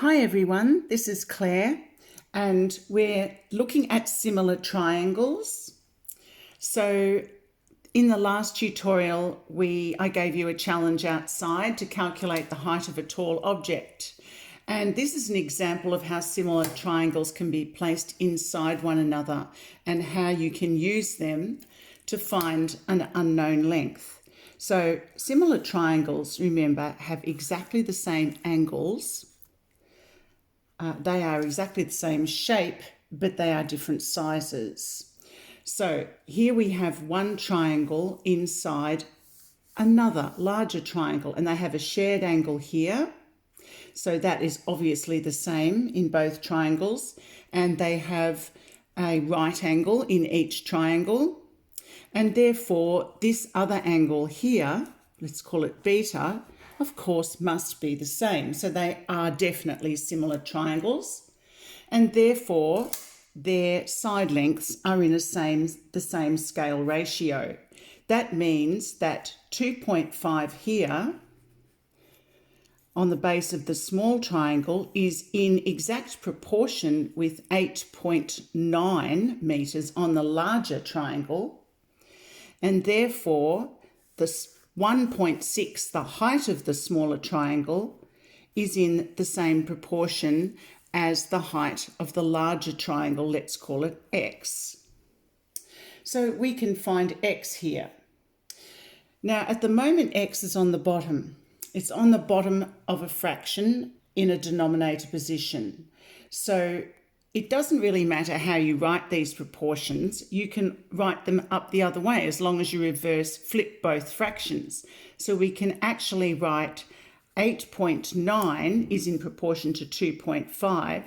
Hi everyone, this is Claire and we're looking at similar triangles. So in the last tutorial, I gave you a challenge outside to calculate the height of a tall object. And this is an example of how similar triangles can be placed inside one another and how you can use them to find an unknown length. So similar triangles, remember, have exactly the same angles. They are exactly the same shape, but they are different sizes. So here we have one triangle inside another larger triangle, and they have a shared angle here. So that is obviously the same in both triangles, and they have a right angle in each triangle. And therefore, this other angle here, let's call it beta, of course, must be the same. So they are definitely similar triangles, and therefore their side lengths are in the same scale ratio. That means that 2.5 here on the base of the small triangle is in exact proportion with 8.9 meters on the larger triangle, and therefore the 1.6, the height of the smaller triangle, is in the same proportion as the height of the larger triangle. Let's call it x. So we can find x here. Now at the moment x is on the bottom. It's on the bottom of a fraction in a denominator position. So it doesn't really matter how you write these proportions. You can write them up the other way as long as you flip both fractions. So we can actually write 8.9 is in proportion to 2.5,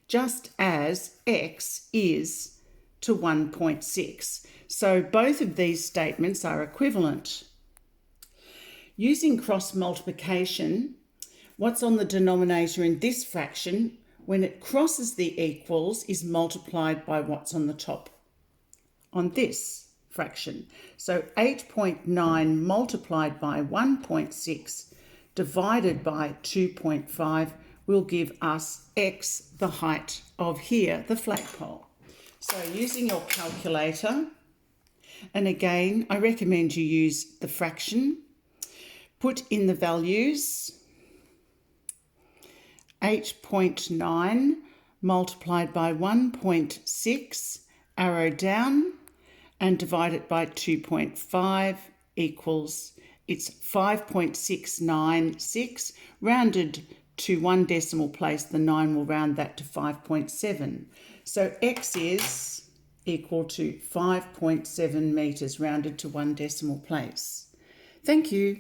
just as x is to 1.6. So both of these statements are equivalent. Using cross multiplication, what's on the denominator in this fraction, when it crosses the equals, is multiplied by what's on the top on this fraction. So 8.9 multiplied by 1.6 divided by 2.5 will give us x, the height of here, the flagpole. So using your calculator, and again, I recommend you use the fraction, put in the values. 8.9 multiplied by 1.6, arrow down, and divide it by 2.5 equals, it's 5.696, rounded to one decimal place, the 9 will round that to 5.7. So x is equal to 5.7 meters, rounded to one decimal place. Thank you.